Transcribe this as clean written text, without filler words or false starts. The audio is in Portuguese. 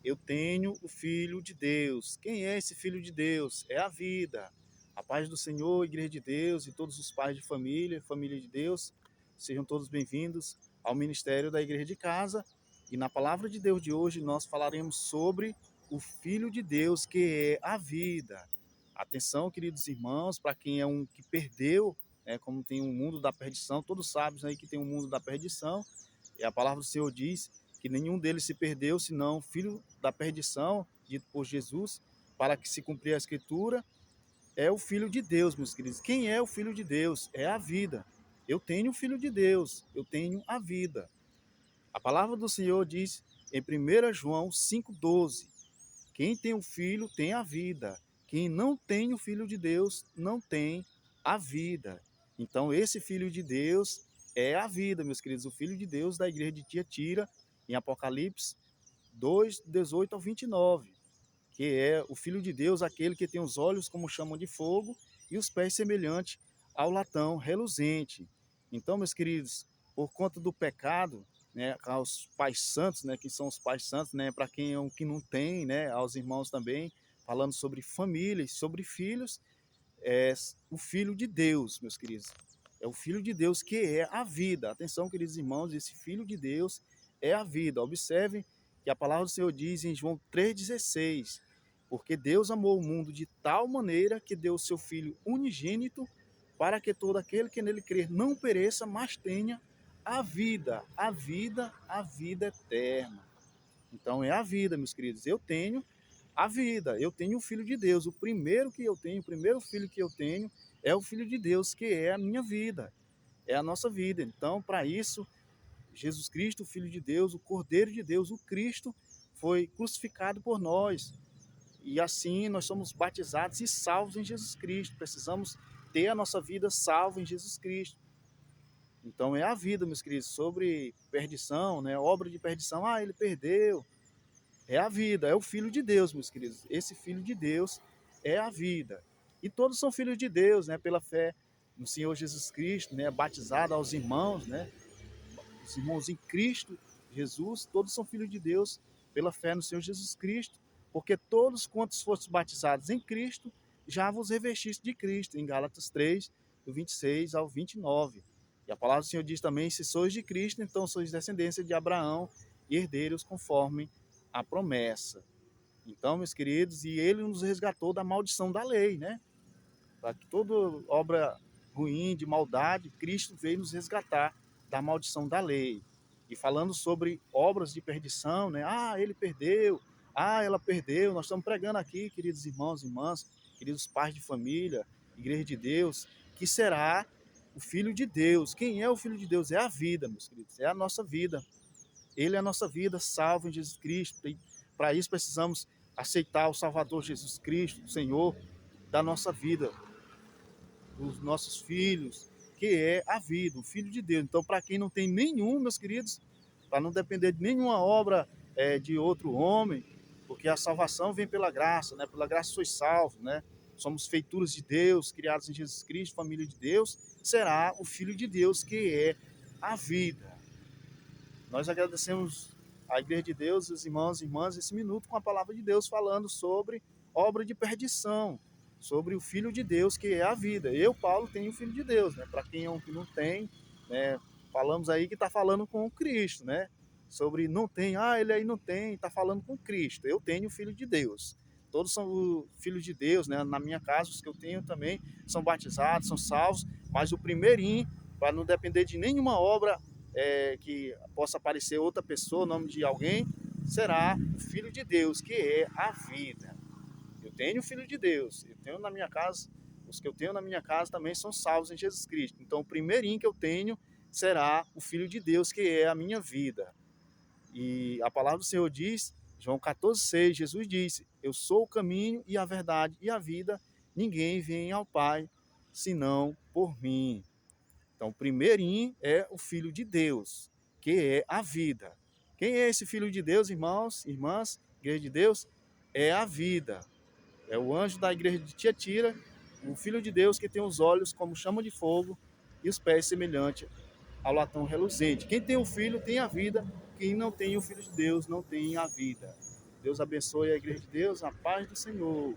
eu tenho o Filho de Deus. Quem é esse Filho de Deus? É a vida. A paz do Senhor, Igreja de Deus e todos os pais de família, família de Deus, sejam todos bem-vindos ao Ministério da Igreja de Casa. E na palavra de Deus de hoje nós falaremos sobre o Filho de Deus, que é a vida. Atenção, queridos irmãos, para quem é um que perdeu, como tem um mundo da perdição, todos sabem aí que tem um mundo da perdição, e a palavra do Senhor diz que nenhum deles se perdeu, senão o filho da perdição, dito por Jesus, para que se cumprir a Escritura, é o Filho de Deus, meus queridos. Quem é o Filho de Deus? É a vida. Eu tenho o Filho de Deus, eu tenho a vida. A palavra do Senhor diz em 1 João 5,12: quem tem o Filho tem a vida. Quem não tem o Filho de Deus não tem a vida. Então, esse Filho de Deus é a vida, meus queridos. O Filho de Deus da igreja de Tiatira, em Apocalipse 2:18-29, que é o Filho de Deus, aquele que tem os olhos como chama de fogo e os pés semelhantes ao latão reluzente. Então, meus queridos, por conta do pecado, aos pais santos, que são os pais santos, para quem é um que não tem, aos irmãos também, falando sobre famílias, sobre filhos, é o Filho de Deus, meus queridos. É o Filho de Deus que é a vida. Atenção, queridos irmãos, esse Filho de Deus é a vida. Observem que a palavra do Senhor diz em João 3,16: porque Deus amou o mundo de tal maneira que deu o seu Filho unigênito, para que todo aquele que nele crer não pereça, mas tenha a vida, a vida, a vida eterna. Então é a vida, meus queridos. Eu tenho a vida, eu tenho o Filho de Deus. O primeiro que eu tenho, o primeiro filho que eu tenho é o Filho de Deus, que é a minha vida, é a nossa vida. Então, para isso, Jesus Cristo, o Filho de Deus, o Cordeiro de Deus, o Cristo, foi crucificado por nós. E assim nós somos batizados e salvos em Jesus Cristo. Precisamos ter a nossa vida salva em Jesus Cristo. Então é a vida, meus queridos, sobre perdição, obra de perdição. Ah, ele perdeu. É a vida, é o Filho de Deus, meus queridos. Esse Filho de Deus é a vida. E todos são filhos de Deus, pela fé no Senhor Jesus Cristo, batizado aos irmãos, os irmãos em Cristo Jesus, todos são filhos de Deus pela fé no Senhor Jesus Cristo, porque todos quantos fossem batizados em Cristo, já vos revestiste de Cristo, em Gálatas 3, do 26 ao 29. E a palavra do Senhor diz também: se sois de Cristo, então sois descendência de Abraão e herdeiros conforme a promessa. Então, meus queridos, e ele nos resgatou da maldição da lei, Para que toda obra ruim, de maldade, Cristo veio nos resgatar da maldição da lei. E falando sobre obras de perdição, Ah, ele perdeu, ah, ela perdeu. Nós estamos pregando aqui, queridos irmãos e irmãs, queridos pais de família, Igreja de Deus, que será o Filho de Deus. Quem é o Filho de Deus? É a vida, meus queridos, é a nossa vida. Ele é a nossa vida, salvo em Jesus Cristo. E para isso precisamos aceitar o Salvador Jesus Cristo, o Senhor da nossa vida, dos nossos filhos, que é a vida, o Filho de Deus. Então, para quem não tem nenhum, meus queridos, para não depender de nenhuma obra de outro homem, porque a salvação vem pela graça, Pela graça sois salvos, Somos feituras de Deus, criados em Jesus Cristo, família de Deus, será o Filho de Deus, que é a vida. Nós agradecemos à Igreja de Deus, os irmãos e irmãs, esse minuto com a palavra de Deus falando sobre obra de perdição, sobre o Filho de Deus, que é a vida. Eu, Paulo, tenho o Filho de Deus, Para quem é um que não tem, falamos aí que está falando com o Cristo, Sobre não tem, ele aí não tem, está falando com Cristo. Eu tenho o Filho de Deus. Todos são filhos de Deus, Na minha casa, os que eu tenho também são batizados, são salvos, mas o primeirinho, para não depender de nenhuma obra que possa aparecer outra pessoa, o nome de alguém, será o Filho de Deus, que é a vida. Eu tenho o Filho de Deus, eu tenho na minha casa, os que eu tenho na minha casa também são salvos em Jesus Cristo. Então, o primeirinho que eu tenho será o Filho de Deus, que é a minha vida. E a palavra do Senhor diz, João 14,6, Jesus disse: eu sou o caminho e a verdade e a vida, ninguém vem ao Pai senão por mim. Então, o primeirinho é o Filho de Deus, que é a vida. Quem é esse Filho de Deus, irmãos, irmãs, Igreja de Deus? É a vida. É o anjo da igreja de Tiatira, o Filho de Deus que tem os olhos como chama de fogo e os pés semelhantes ao latão reluzente. Quem tem o Filho tem a vida, quem não tem o Filho de Deus não tem a vida. Deus abençoe a igreja de Deus, a paz do Senhor.